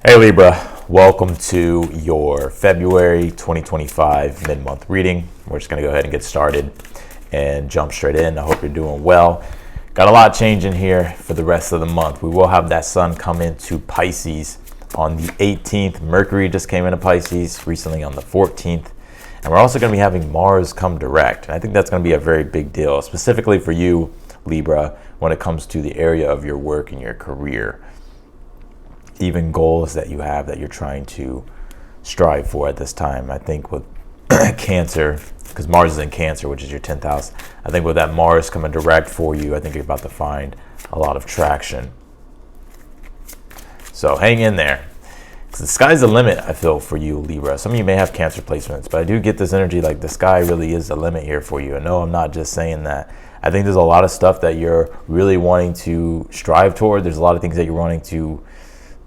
Hey Libra, welcome to your February 2025 mid-month reading. We're just going to go ahead and get started and jump straight in. I hope you're doing well. Got a lot changing here for the rest of the month. We will have that sun come into Pisces on the 18th. Mercury just came into Pisces recently on the 14th. And we're also going to be having Mars come direct. And I think that's going to be a very big deal, specifically for you, Libra, when it comes to the area of your work and your career. Even goals that you have that you're trying to strive for at this time. I think with Cancer, because Mars is in Cancer, which is your 10th house, I think with that Mars coming direct for you, I think you're about to find a lot of traction. So hang in there. Because the sky's the limit, I feel, for you, Libra. Some of you may have Cancer placements, but I do get this energy like the sky really is the limit here for you. And no, I'm not just saying that. I think there's a lot of stuff that you're really wanting to strive toward. There's a lot of things that you're wanting to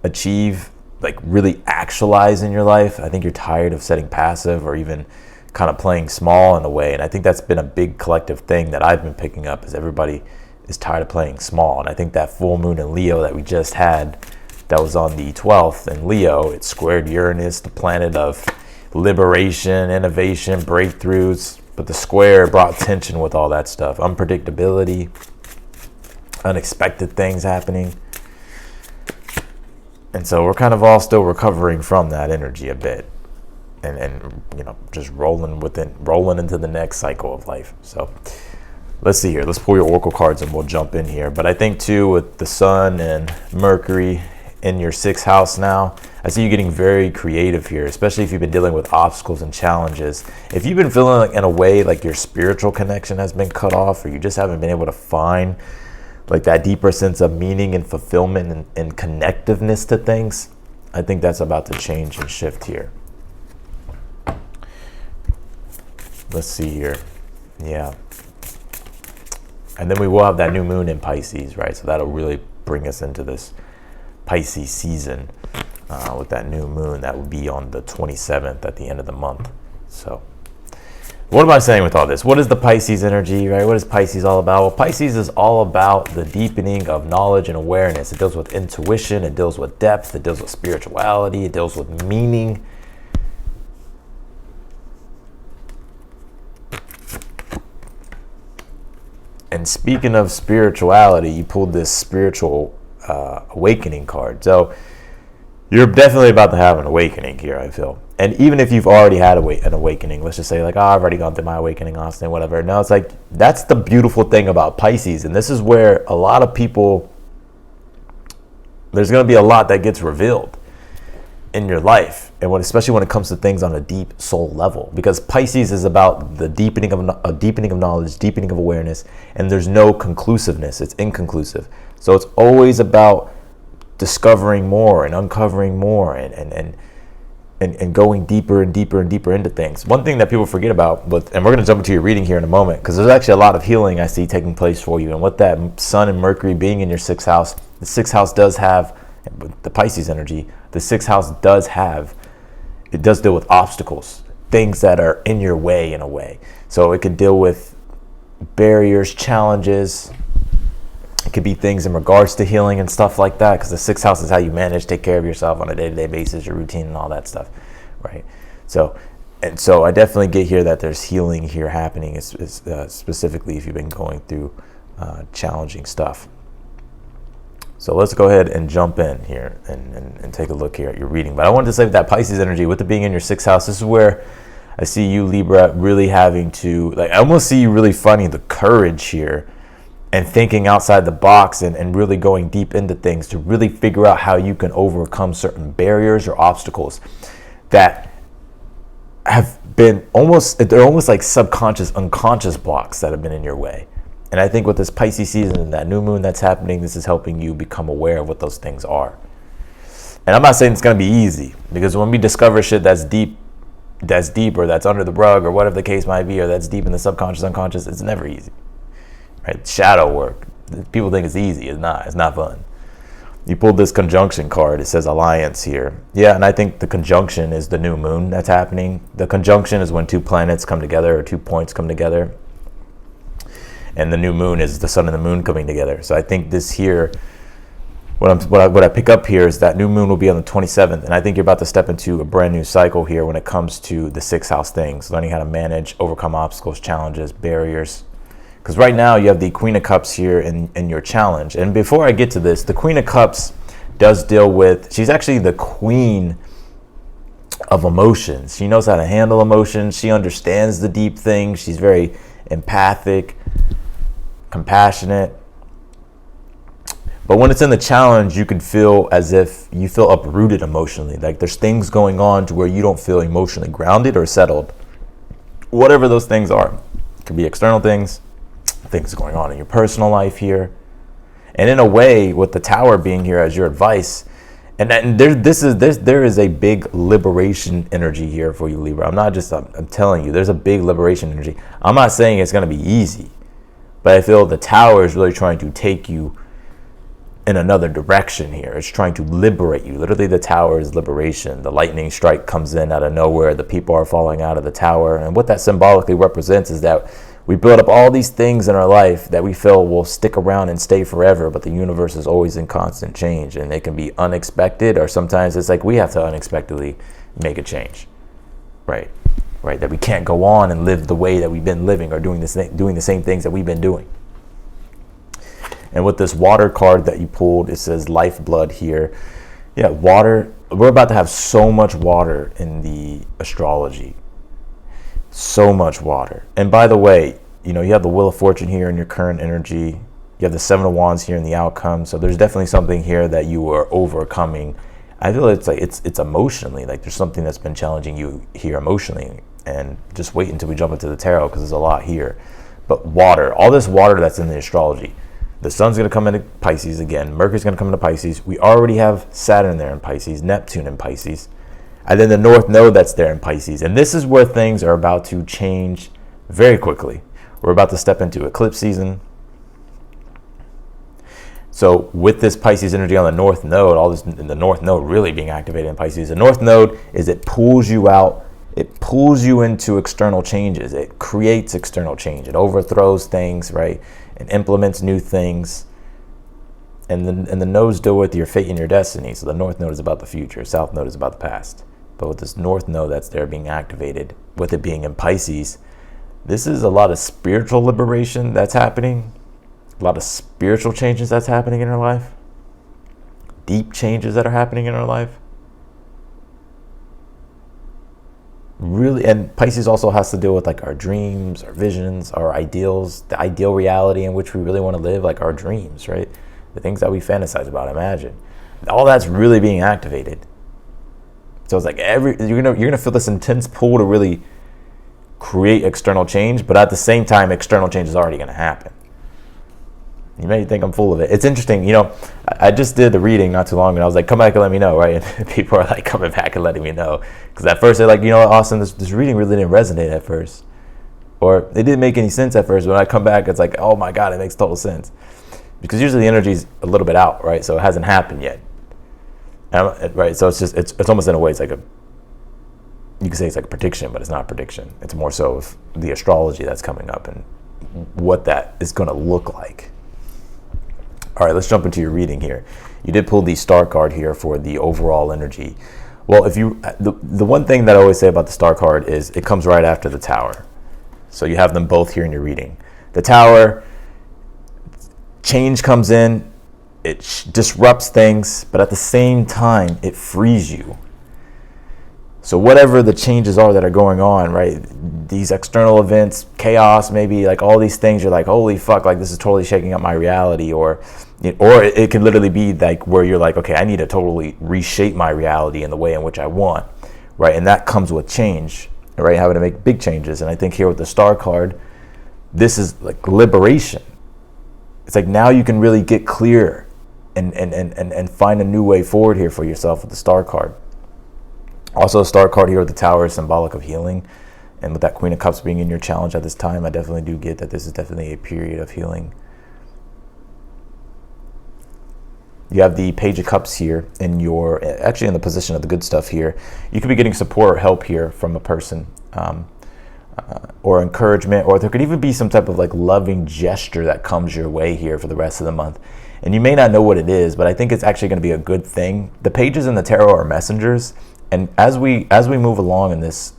achieve, like really actualize in your life. I think you're tired of setting passive or even kind of playing small in a way. And I think that's been a big collective thing that I've been picking up, is everybody is tired of playing small. And I think that full moon in Leo that we just had, that was on the 12th in Leo, it squared Uranus, the planet of liberation, innovation, breakthroughs. But the square brought tension with all that stuff. Unpredictability, unexpected things happening. And so we're kind of all still recovering from that energy a bit, and you know, just rolling into the next cycle of life. So let's see here. Let's pull your oracle cards and we'll jump in here. But I think too, with the sun and Mercury in your 6th house now, I see you getting very creative here, especially if you've been dealing with obstacles and challenges. If you've been feeling like in a way like your spiritual connection has been cut off, or you just haven't been able to find like that deeper sense of meaning and fulfillment and connectiveness to things, I think that's about to change and shift here. Let's see here. Yeah. And then we will have that new moon in Pisces, right? So that'll really bring us into this Pisces season with that new moon. That would be on the 27th at the end of the month. So what am I saying with all this? What is the Pisces energy, right? What is Pisces all about? Well, Pisces is all about the deepening of knowledge and awareness. It deals with intuition. It deals with depth. It deals with spirituality. It deals with meaning. And speaking of spirituality, you pulled this spiritual awakening card. So you're definitely about to have an awakening here, I feel. And even if you've already had an awakening, let's just say like, oh, I've already gone through my awakening, Austin, whatever. No, it's like, that's the beautiful thing about Pisces. And this is where a lot of people, there's going to be a lot that gets revealed in your life. And especially when it comes to things on a deep soul level, because Pisces is about the deepening of knowledge, deepening of awareness, and there's no conclusiveness. It's inconclusive. So it's always about discovering more and uncovering more and going deeper and deeper and deeper into things. One thing that people forget about, and we're going to jump into your reading here in a moment, because there's actually a lot of healing I see taking place for you. And with that sun and Mercury being in your 6th house, the 6th house does have, the Pisces energy, the 6th house it does deal with obstacles, things that are in your way in a way. So it could deal with barriers, challenges. It could be things in regards to healing and stuff like that, because the 6th house is how you manage, take care of yourself on a day-to-day basis, your routine and all that stuff, right? So I definitely get here that there's healing here happening, specifically if you've been going through challenging stuff. So let's go ahead and jump in here and take a look here at your reading. But I wanted to say that Pisces energy, with it being in your 6th house, this is where I see you, Libra, really having to, like, I almost see you really finding the courage here and thinking outside the box and really going deep into things to really figure out how you can overcome certain barriers or obstacles that have been they're almost like subconscious, unconscious blocks that have been in your way. And I think with this Pisces season and that new moon that's happening, this is helping you become aware of what those things are. And I'm not saying it's going to be easy, because when we discover shit that's deep or that's under the rug or whatever the case might be, or that's deep in the subconscious, unconscious, it's never easy. Right? Shadow work. People think it's easy. It's not. It's not fun. You pulled this conjunction card. It says alliance here. Yeah, and I think the conjunction is the new moon that's happening. The conjunction is when two planets come together or 2 points come together. And the new moon is the sun and the moon coming together. So I think this here what I pick up here is that new moon will be on the 27th, and I think you're about to step into a brand new cycle here when it comes to the 6th house things, learning how to manage, overcome obstacles, challenges, barriers. Because right now you have the Queen of Cups here in your challenge. And before I get to this, the Queen of Cups does deal with, she's actually the queen of emotions. She knows how to handle emotions. She understands the deep things. She's very empathic, compassionate. But when it's in the challenge, you can feel as if you feel uprooted emotionally. Like there's things going on to where you don't feel emotionally grounded or settled. Whatever those things are. It could be external things going on in your personal life here. And in a way, with the Tower being here as your advice, and there is a big liberation energy here for you, Libra. I'm telling you, there's a big liberation energy. I'm not saying it's going to be easy, but I feel the Tower is really trying to take you in another direction here. It's trying to liberate you. Literally, the Tower is liberation. The lightning strike comes in out of nowhere. The people are falling out of the Tower. And what that symbolically represents is that we build up all these things in our life that we feel will stick around and stay forever, but the universe is always in constant change, and they can be unexpected, or sometimes it's like we have to unexpectedly make a change, right? That we can't go on and live the way that we've been living, or doing the same things that we've been doing. And with this water card that you pulled, it says lifeblood here. Yeah, water. We're about to have so much water in the astrology. So much water. And by the way, you have the Wheel of Fortune here in your current energy. You have the Seven of Wands here in the outcome. So there's definitely something here that you are overcoming. I feel it's like it's emotionally, like there's something that's been challenging you here emotionally. And just wait until we jump into the tarot, because there's a lot here. But water, all this water that's in the astrology. The sun's going to come into Pisces again. Mercury's going to come into Pisces. We already have Saturn there in Pisces, Neptune in Pisces. And then the North Node that's there in Pisces. And this is where things are about to change very quickly. We're about to step into eclipse season. So with this Pisces energy on the North Node, the North Node really being activated in Pisces, the North Node it pulls you out. It pulls you into external changes. It creates external change. It overthrows things, right? And implements new things. And the nodes deal with your fate and your destiny. So the North Node is about the future. South Node is about the past. But with this North Node that's there being activated, with it being in Pisces, this is a lot of spiritual liberation that's happening. A lot of spiritual changes that's happening in our life. Deep changes that are happening in our life. Really, and Pisces also has to deal with like our dreams, our visions, our ideals, the ideal reality in which we really want to live, like our dreams, right? The things that we fantasize about, imagine. All that's really being activated. So it's like you're gonna feel this intense pull to really create external change, but at the same time, external change is already gonna happen. You may think I'm full of it. It's interesting, I just did the reading not too long ago. I was like, come back and let me know, right? And people are like coming back and letting me know. Because at first they're like, Austin, this reading really didn't resonate at first. Or it didn't make any sense at first. When I come back, it's like, oh my God, it makes total sense. Because usually the energy's a little bit out, right? So it hasn't happened yet. Right? So it's almost in a way, it's like you could say it's like a prediction, but it's not a prediction. It's more so of the astrology that's coming up and what that is going to look like. All right, let's jump into your reading here. You did pull the Star card here for the overall energy. Well, the one thing that I always say about the Star card is it comes right after the Tower. So you have them both here in your reading. The Tower, change comes in, it disrupts things, but at the same time, it frees you. So whatever the changes are that are going on, right? These external events, chaos, maybe like all these things, you're like, holy fuck, like this is totally shaking up my reality. Or it can literally be like where you're like, okay, I need to totally reshape my reality in the way in which I want, right? And that comes with change, right? Having to make big changes. And I think here with the Star card, this is like liberation. It's like now you can really get clear and find a new way forward here for yourself with the Star card. Also, a Star card here with the Tower is symbolic of healing. And with that Queen of Cups being in your challenge at this time, I definitely do get that this is definitely a period of healing. You have the Page of Cups here in the position of the good stuff here. You could be getting support or help here from a person, or encouragement, or there could even be some type of like loving gesture that comes your way here for the rest of the month. And you may not know what it is, but I think it's actually going to be a good thing. The pages in the tarot are messengers. And as we move along in this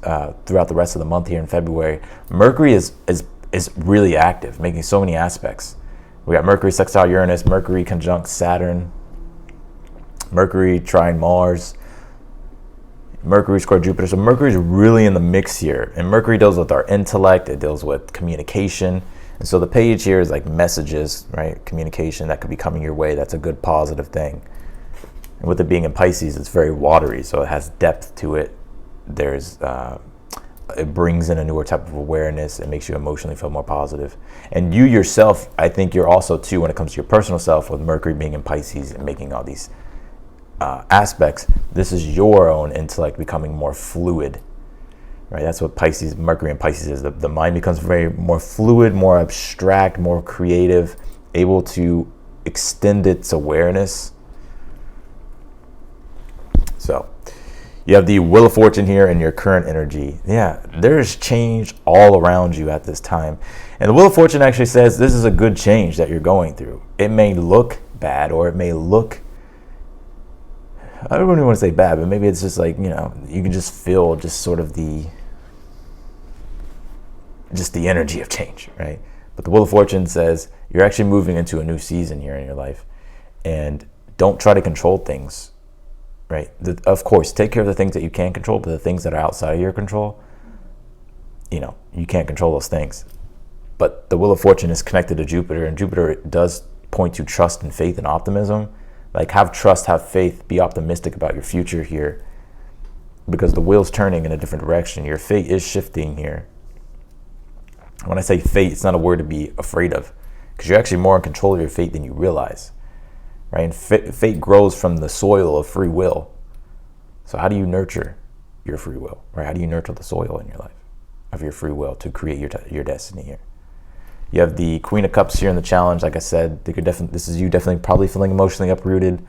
throughout the rest of the month here in February, Mercury is really active, making so many aspects. We got Mercury sextile Uranus, Mercury conjunct Saturn, Mercury trine Mars, Mercury square Jupiter. So Mercury is really in the mix here. And Mercury deals with our intellect. It deals with communication. And so the page here is like messages, right? Communication that could be coming your way. That's a good positive thing. And with it being in Pisces, it's very watery, so it has depth to it. It brings in a newer type of awareness. It makes you emotionally feel more positive. And you yourself, I think you're also too, when it comes to your personal self, with Mercury being in Pisces and making all these aspects, this is your own intellect becoming more fluid, right? That's what Pisces, Mercury and Pisces is. The mind becomes very more fluid, more abstract, more creative, able to extend its awareness. So you have the Wheel of Fortune here in your current energy. Yeah, there's change all around you at this time. And the Wheel of Fortune actually says this is a good change that you're going through. It may look bad, or it may look, I don't really want to say bad, but maybe it's just like, you know, you can just feel just sort of the energy of change, right? But the Wheel of Fortune says you're actually moving into a new season here in your life. And don't try to control things, right? Of course, take care of the things that you can control, but the things that are outside of your control, you know, you can't control those things. But the Wheel of Fortune is connected to Jupiter, and Jupiter does point to trust and faith and optimism. Like, have trust, have faith, be optimistic about your future here, because the wheel's turning in a different direction. Your fate is shifting here. When I say fate, it's not a word to be afraid of, because you're actually more in control of your fate than you realize, right? And fate grows from the soil of free will. So how do you nurture your free will, right? How do you nurture the soil in your life of your free will to create your destiny here? You have the Queen of Cups here in the challenge. Like I said, this is you definitely probably feeling emotionally uprooted.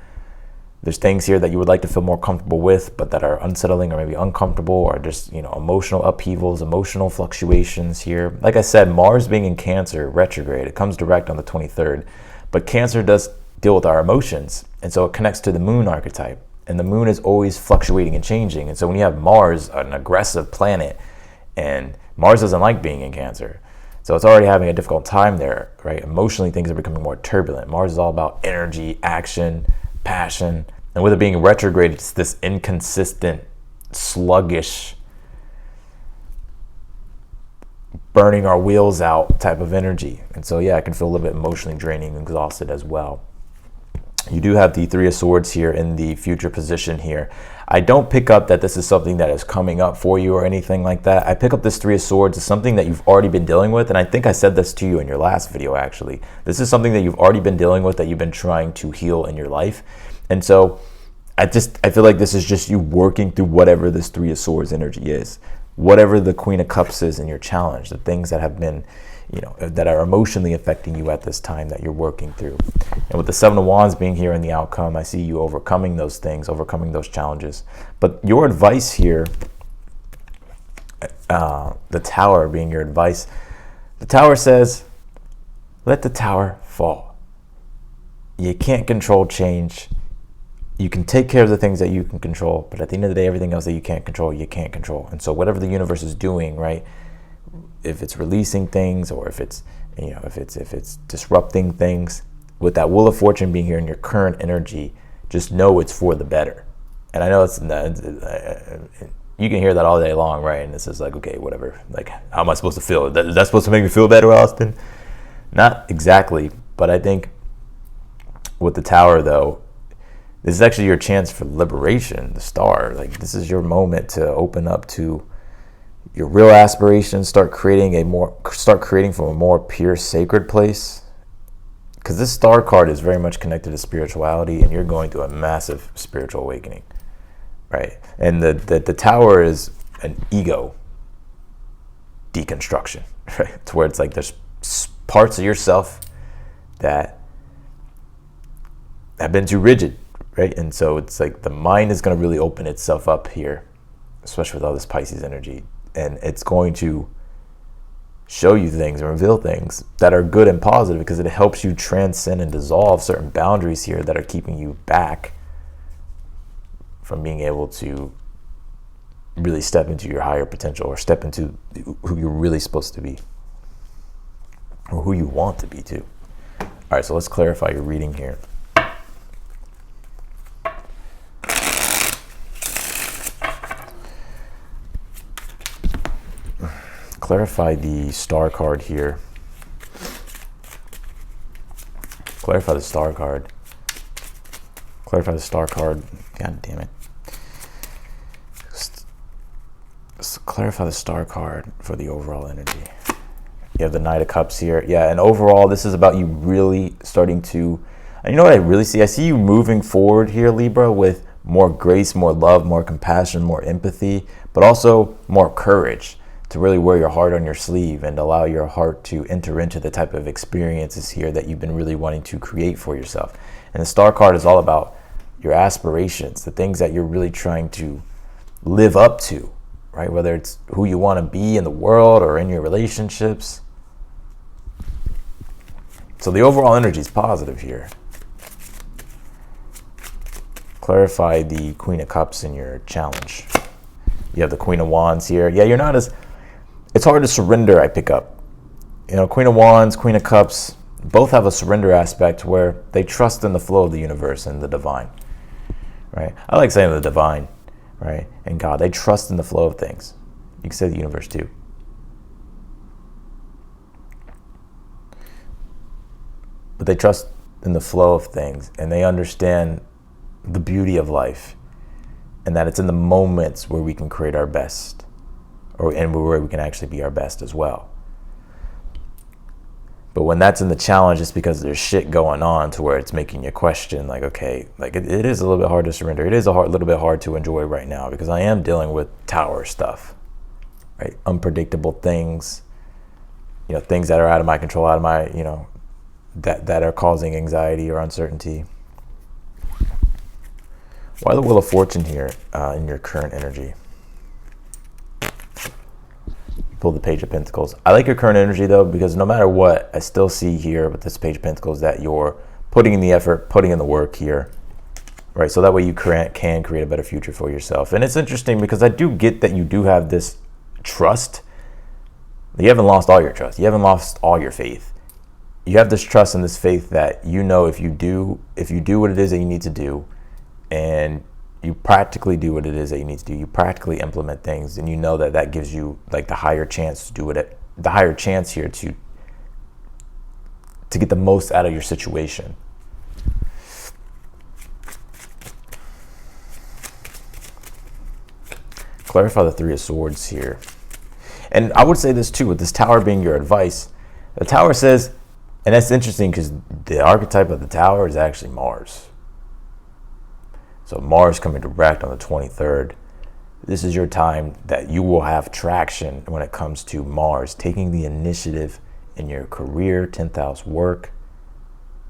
There's things here that you would like to feel more comfortable with, but that are unsettling or maybe uncomfortable, or just, you know, emotional upheavals, emotional fluctuations here. Like I said, Mars being in Cancer retrograde, it comes direct on the 23rd, but Cancer does deal with our emotions, and so it connects to the moon archetype, and the moon is always fluctuating and changing. And so when you have Mars, an aggressive planet, and Mars doesn't like being in Cancer, so it's already having a difficult time there, right? Emotionally, things are becoming more turbulent. Mars is all about energy, action, passion. And with it being retrograde, it's this inconsistent, sluggish, burning our wheels out type of energy. And so, yeah, it can feel a little bit emotionally draining and exhausted as well. You do have the Three of Swords here in the future position here. I don't pick up that this is something that is coming up for you or anything like that. I pick up this Three of Swords as something that you've already been dealing with. And I think I said this to you in your last video, actually. This is something that you've already been dealing with, that you've been trying to heal in your life. And so I feel like this is just you working through whatever this Three of Swords energy is. Whatever the Queen of Cups is in your challenge, the things that have been, you know, that are emotionally affecting you at this time that you're working through. And with the Seven of Wands being here in the outcome, I see you overcoming those things, overcoming those challenges. But your advice here, the Tower being your advice, the Tower says, let the tower fall. You can't control change. You can take care of the things that you can control, but at the end of the day, everything else that you can't control, you can't control. And so whatever the universe is doing, right, if it's releasing things, or if it's, you know, if it's disrupting things, with that Wheel of Fortune being here in your current energy, just know it's for the better. And I know you can hear that all day long, right? And it's just like, okay, whatever. Like, how am I supposed to feel? Is that supposed to make me feel better, Austin? Not exactly, but I think with the Tower, though, this is actually your chance for liberation, the Star. Like, this is your moment to open up to your real aspirations, start creating from a more pure, sacred place. Because this Star card is very much connected to spirituality, and you're going through a massive spiritual awakening, right? And the Tower is an ego deconstruction, right? To where it's like there's parts of yourself that have been too rigid, right? And so it's like the mind is going to really open itself up here, especially with all this Pisces energy. And it's going to show you things and reveal things that are good and positive, because it helps you transcend and dissolve certain boundaries here that are keeping you back from being able to really step into your higher potential, or step into who you're really supposed to be, or who you want to be too. All right, so let's clarify your reading here. Clarify the star card here. Clarify the star card. Clarify the star card. God damn it. Clarify the star card for the overall energy. You have the Knight of Cups here. Yeah, and overall, this is about you really starting to, and you know what I really see? I see you moving forward here, Libra, with more grace, more love, more compassion, more empathy, but also more courage to really wear your heart on your sleeve and allow your heart to enter into the type of experiences here that you've been really wanting to create for yourself. And the star card is all about your aspirations, the things that you're really trying to live up to, right? Whether it's who you want to be in the world or in your relationships. So the overall energy is positive here. Clarify the Queen of Cups in your challenge. You have the Queen of Wands here. Yeah, you're not as, it's hard to surrender, I pick up. You know, Queen of Wands, Queen of Cups, both have a surrender aspect where they trust in the flow of the universe and the divine, right? I like saying the divine, right? And God, they trust in the flow of things. You can say the universe too. But they trust in the flow of things, and they understand the beauty of life, and that it's in the moments where we can create our best, and where we can actually be our best as well. But when that's in the challenge, it's because there's shit going on to where it's making you question, like, okay, like it is a little bit hard to surrender. It is a little bit hard to enjoy right now, because I am dealing with tower stuff, right? Unpredictable things, you know, things that are out of my control, out of my, you know, that are causing anxiety or uncertainty. Why the Wheel of Fortune here in your current energy? Pull the Page of Pentacles. I like your current energy though, because no matter what, I still see here with this Page of Pentacles that you're putting in the effort, putting in the work here, right? So that way you can create a better future for yourself. And it's interesting because I do get that you do have this trust. You haven't lost all your trust. You haven't lost all your faith. You have this trust and this faith that, you know, if you do what it is that you need to do, and you practically do what it is that you need to do, you practically implement things, and you know that that gives you like the higher chance to do it, the higher chance here to get the most out of your situation. Clarify the Three of Swords here. And I would say this too, with this Tower being your advice. The Tower says, and that's interesting because the archetype of the Tower is actually Mars. So Mars coming direct on the 23rd. This is your time that you will have traction when it comes to Mars taking the initiative in your career, 10th house work,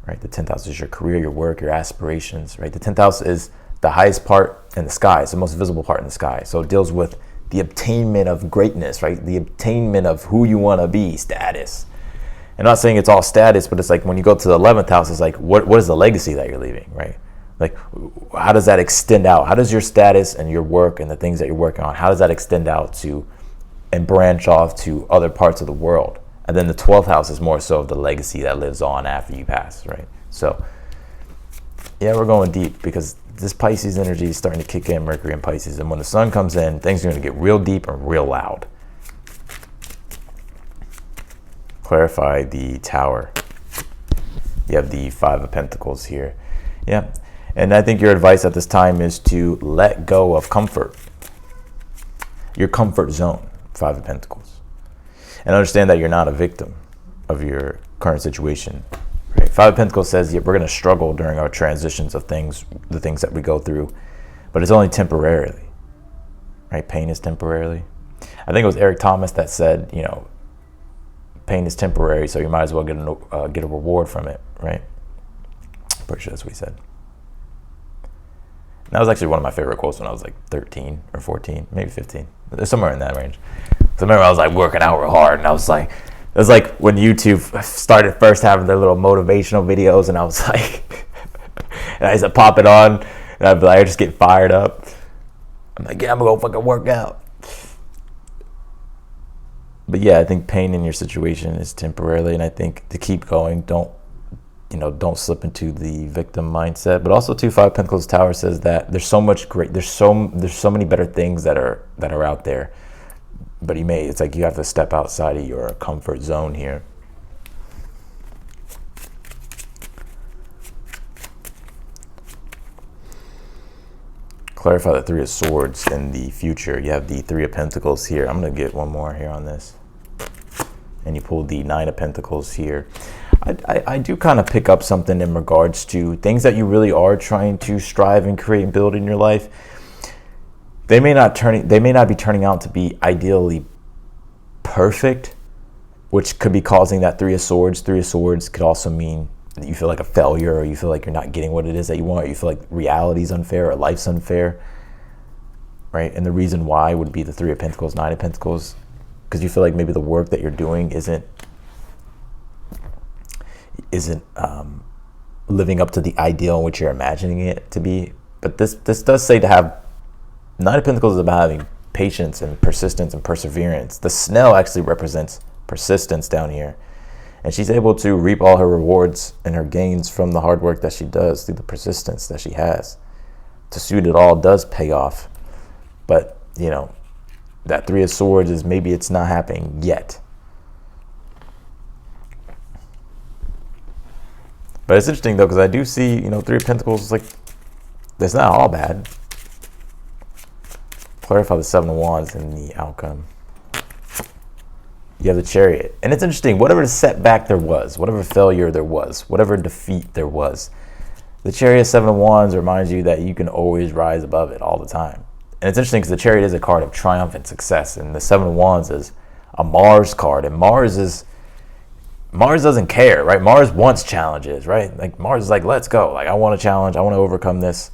right? The 10th house is your career, your work, your aspirations, right? The 10th house is the highest part in the sky. It's the most visible part in the sky. So it deals with the obtainment of greatness, right? The obtainment of who you want to be, status. I'm not saying it's all status, but it's like when you go to the 11th house, it's like, what is the legacy that you're leaving, right? Like, how does that extend out? How does your status and your work and the things that you're working on, how does that extend out to and branch off to other parts of the world? And then the 12th house is more so of the legacy that lives on after you pass, right? So, yeah, we're going deep because this Pisces energy is starting to kick in, Mercury and Pisces. And when the sun comes in, things are going to get real deep and real loud. Clarify the Tower. You have the Five of Pentacles here. Yeah. And I think your advice at this time is to let go of comfort. Your comfort zone, Five of Pentacles. And understand that you're not a victim of your current situation. Right? Five of Pentacles says we're going to struggle during our transitions of things, the things that we go through, but it's only temporarily. Right? Pain is temporarily. I think it was Eric Thomas that said, you know, pain is temporary, so you might as well get a reward from it, right? Pretty sure that's what he said. And that was actually one of my favorite quotes when I was like 13 or 14, maybe 15. Somewhere in that range. So I remember I was like working out real hard, and I was like, It was like when YouTube started first having their little motivational videos, and I was like, and I used to pop it on, and I'd be like, I just get fired up. I'm like, yeah, I'm gonna go fucking work out. But yeah, I think pain in your situation is temporarily, and I think to keep going, don't slip into the victim mindset. But also, too, Five Pentacles Tower says that there's so many better things that are out there. But it's like you have to step outside of your comfort zone here. Clarify the Three of Swords in the future. You have the Three of Pentacles here. I'm going to get one more here on this. And you pulled the Nine of Pentacles here. I do kind of pick up something in regards to things that you really are trying to strive and create and build in your life. They may not be turning out to be ideally perfect, which could be causing that Three of Swords. Three of Swords could also mean that you feel like a failure, or you feel like you're not getting what it is that you want, or you feel like reality's unfair or life's unfair, right? And the reason why would be the Three of Pentacles, Nine of Pentacles, because you feel like maybe the work that you're doing isn't living up to the ideal in which you're imagining it to be. But this does say to have Nine of Pentacles is about having patience and persistence and perseverance. The snail actually represents persistence down here. And she's able to reap all her rewards and her gains from the hard work that she does through the persistence that she has. To suit it all does pay off. But, that Three of Swords is maybe it's not happening yet. But it's interesting, though, because I do see, Three of Pentacles is like, it's not all bad. Clarify the Seven of Wands and the outcome. You have the Chariot. And it's interesting, whatever setback there was, whatever failure there was, whatever defeat there was, the Chariot, Seven of Wands reminds you that you can always rise above it all the time. And it's interesting because the Chariot is a card of triumph and success, and the Seven of Wands is a Mars card, and Mars doesn't care, right? Mars wants challenges, right? Like Mars is like, let's go. Like, I want a challenge. I want to overcome this.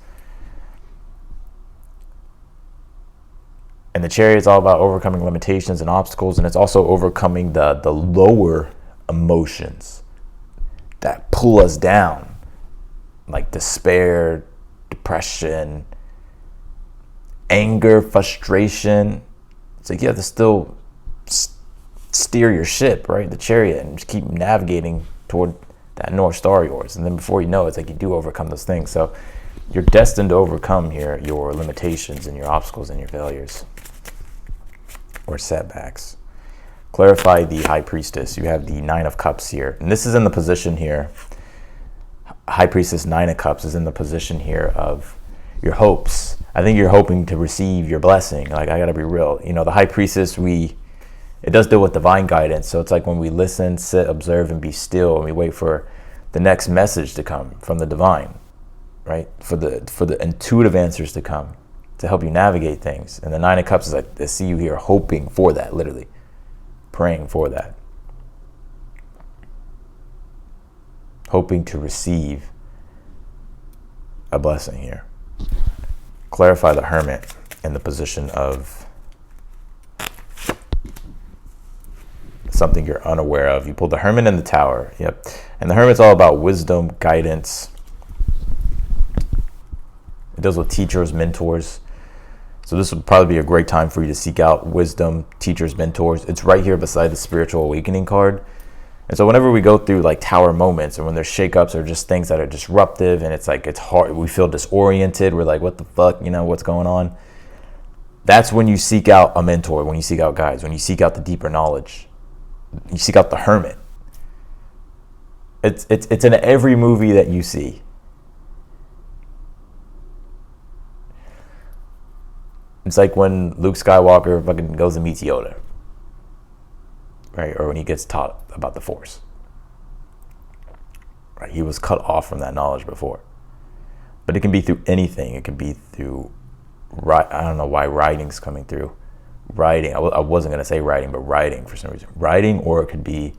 And the Chariot is all about overcoming limitations and obstacles, and it's also overcoming the lower emotions that pull us down, like despair, depression, anger, frustration. It's like you have to still steer your ship, right? The Chariot, and just keep navigating toward that North Star of yours. And then before you know it, it's like you do overcome those things. So you're destined to overcome here your limitations and your obstacles and your failures or setbacks. Clarify the High Priestess. You have the Nine of Cups here. And this is in the position here. High Priestess, Nine of Cups is in the position here of your hopes. I think you're hoping to receive your blessing. Like, I gotta be real. The High Priestess, it does deal with divine guidance. So it's like when we listen, sit, observe, and be still, and we wait for the next message to come from the divine, right? For the intuitive answers to come to help you navigate things. And the Nine of Cups is like, I see you here hoping for that, literally praying for that, hoping to receive a blessing here. Clarify the Hermit in the position of something you're unaware of. You pulled the Hermit and the Tower. Yep. And the Hermit's all about wisdom, guidance. It deals with teachers, mentors. So this would probably be a great time for you to seek out wisdom, teachers, mentors. It's right here beside the Spiritual Awakening card. And so whenever we go through like tower moments, or when there's shakeups or just things that are disruptive, and it's like, it's hard, we feel disoriented, we're like, what the fuck, what's going on? That's when you seek out a mentor, when you seek out guides, when you seek out the deeper knowledge. You seek out the Hermit. It's in every movie that you see. It's like when Luke Skywalker fucking goes and meets Yoda, right? Or when he gets taught about the Force, right? He was cut off from that knowledge before. But it can be through anything. It can be through, I don't know why writing's coming through. Writing, I wasn't going to say writing, but writing for some reason. Writing, or it could be,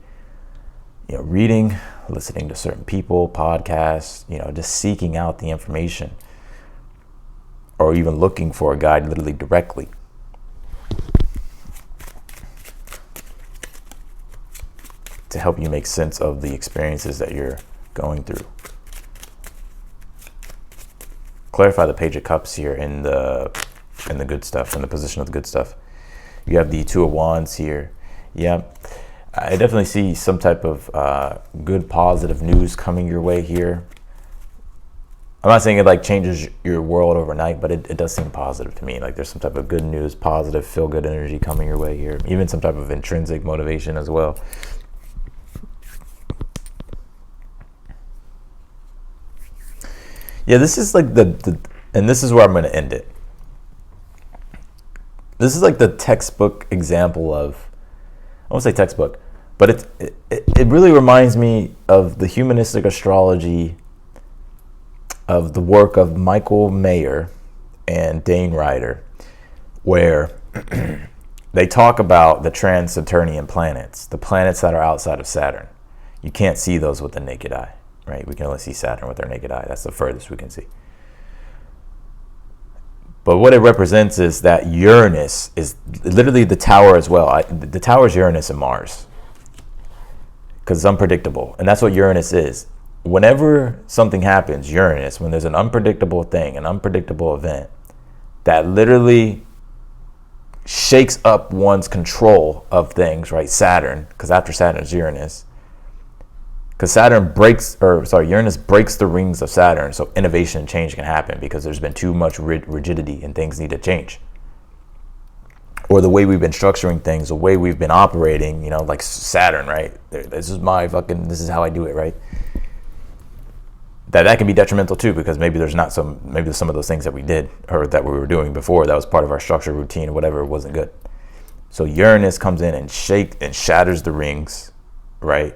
reading, listening to certain people, podcasts, just seeking out the information. Or even looking for a guide literally directly. to help you make sense of the experiences that you're going through. Clarify the Page of Cups here in the good stuff, in the position of the good stuff. You have the Two of Wands here. Yeah, I definitely see some type of good positive news coming your way here. I'm not saying it like changes your world overnight, but it does seem positive to me. Like there's some type of good news, positive, feel good energy coming your way here. Even some type of intrinsic motivation as well. Yeah, this is like and this is where I'm going to end it. This is like the textbook example of, I won't say textbook, but it really reminds me of the humanistic astrology of the work of Michael Mayer and Dane Ryder, where they talk about the trans-Saturnian planets, the planets that are outside of Saturn. You can't see those with the naked eye, right? We can only see Saturn with our naked eye. That's the furthest we can see. But what it represents is that Uranus is literally the tower as well. The tower is Uranus and Mars, because it's unpredictable. And that's what Uranus is. Whenever something happens, Uranus, when there's an unpredictable thing, an unpredictable event, that literally shakes up one's control of things, right? Saturn, because after Saturn is Uranus. Because Uranus breaks the rings of Saturn, so innovation and change can happen because there's been too much rigidity and things need to change. Or the way we've been structuring things, the way we've been operating, like Saturn, right? This is how I do it, right? That can be detrimental too, because maybe some of those things that we did or that we were doing before that was part of our structure, routine, or whatever, wasn't good. So Uranus comes in and shatters the rings, right?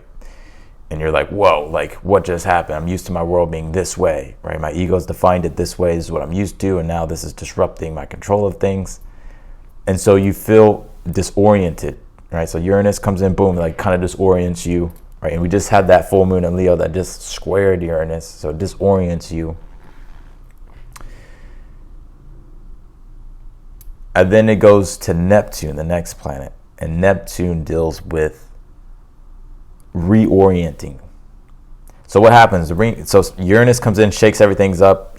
And you're like, whoa, like what just happened? I'm used to my world being this way, right? My ego's defined it this way. This is what I'm used to, and now this is disrupting my control of things. And so you feel disoriented, right? So Uranus comes in, boom, like kind of disorients you. Right, and we just had that full moon in Leo that just squared Uranus, so it disorients you. And then it goes to Neptune, the next planet. And Neptune deals with reorienting. So what happens? So Uranus comes in, shakes things up.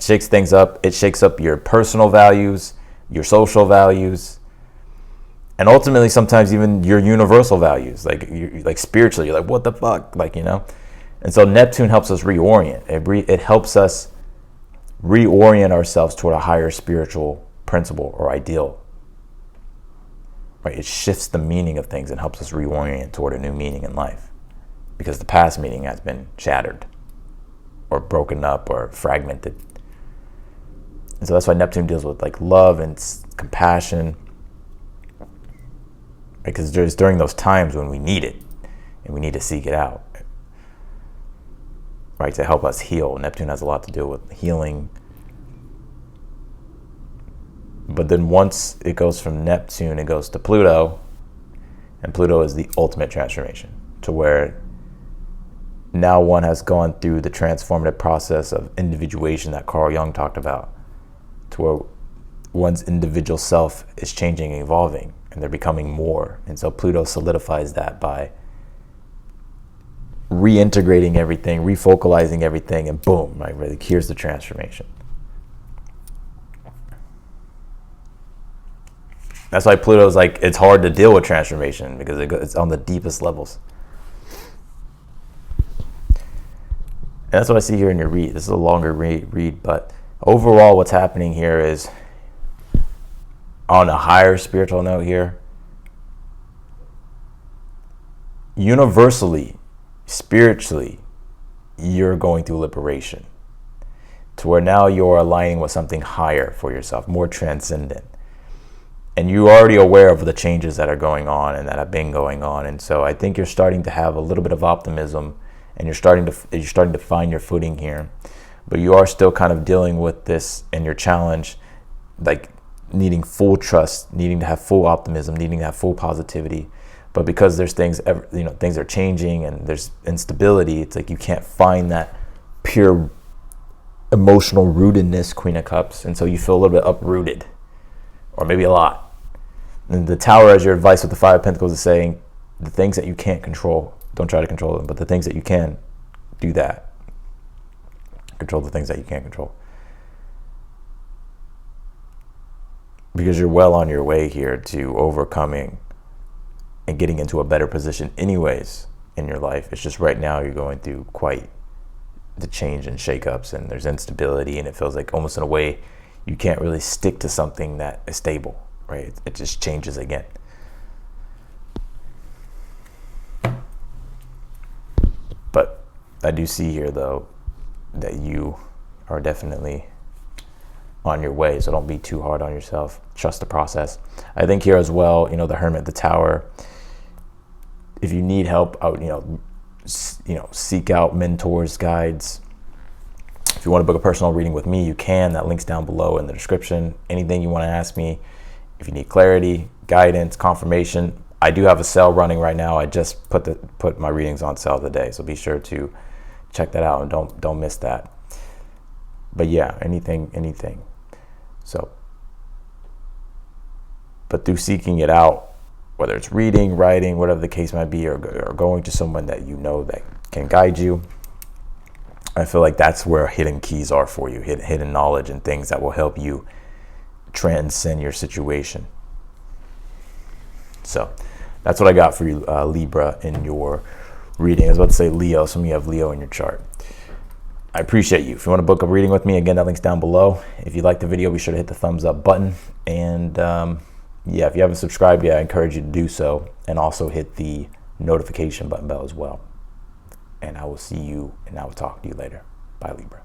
It shakes up your personal values, your social values, and ultimately sometimes even your universal values, like spiritually, you're like, what the fuck, And so Neptune helps us reorient. It helps us reorient ourselves toward a higher spiritual principle or ideal. Right? It shifts the meaning of things and helps us reorient toward a new meaning in life, because the past meaning has been shattered or broken up or fragmented. And so that's why Neptune deals with like love and compassion. Because there's during those times when we need it and we need to seek it out, right, to help us heal. Neptune has a lot to do with healing. But then once it goes from Neptune, it goes to Pluto, and Pluto is the ultimate transformation, to where now one has gone through the transformative process of individuation that Carl Jung talked about, to where one's individual self is changing and evolving, and they're becoming more. And so Pluto solidifies that by reintegrating everything, refocalizing everything, and boom, right, really, here's the transformation. That's why Pluto's like, it's hard to deal with transformation because it's on the deepest levels. And that's what I see here in your read. This is a longer read, but overall what's happening here is, on a higher spiritual note here, universally, spiritually, you're going through liberation, to where now you're aligning with something higher for yourself, more transcendent. And you're already aware of the changes that are going on and that have been going on. And so I think you're starting to have a little bit of optimism, and you're starting to find your footing here. But you are still kind of dealing with this and your challenge, like needing full trust, needing to have full optimism, needing to have full positivity. But because there's things are changing and there's instability, it's like you can't find that pure emotional rootedness, Queen of Cups. And so you feel a little bit uprooted, or maybe a lot. And the Tower, as your advice with the Five of Pentacles, is saying the things that you can't control, Don't try to control them. But the things that you can, do that. Control the things that you can't control. Because you're well on your way here to overcoming and getting into a better position anyways in your life. It's just right now you're going through quite the change and shakeups, and there's instability, and it feels like almost in a way you can't really stick to something that is stable, right? It just changes again. But I do see here, though, that you are definitely on your way, so don't be too hard on yourself. Trust the process. I think here as well, the Hermit, the Tower, if you need help out, seek out mentors, guides. If you want to book a personal reading with me, you can. That link's down below in the description. Anything you want to ask me, if you need clarity, guidance, confirmation, I do have a sale running right now. I just put my readings on sale today, so be sure to check that out and don't miss that. But yeah, anything. So, but through seeking it out, whether it's reading, writing, whatever the case might be, or going to someone that you know that can guide you, I feel like that's where hidden keys are for you, hidden knowledge and things that will help you transcend your situation. So that's what I got for you, Libra, in your reading. I was about to say Leo. Some of you have Leo in your chart. I appreciate you. If you want to book a reading with me, again, that link's down below. If you like the video, be sure to hit the thumbs up button. And yeah, if you haven't subscribed yet, I encourage you to do so. And also hit the notification bell as well. And I will see you, and I will talk to you later. Bye, Libra.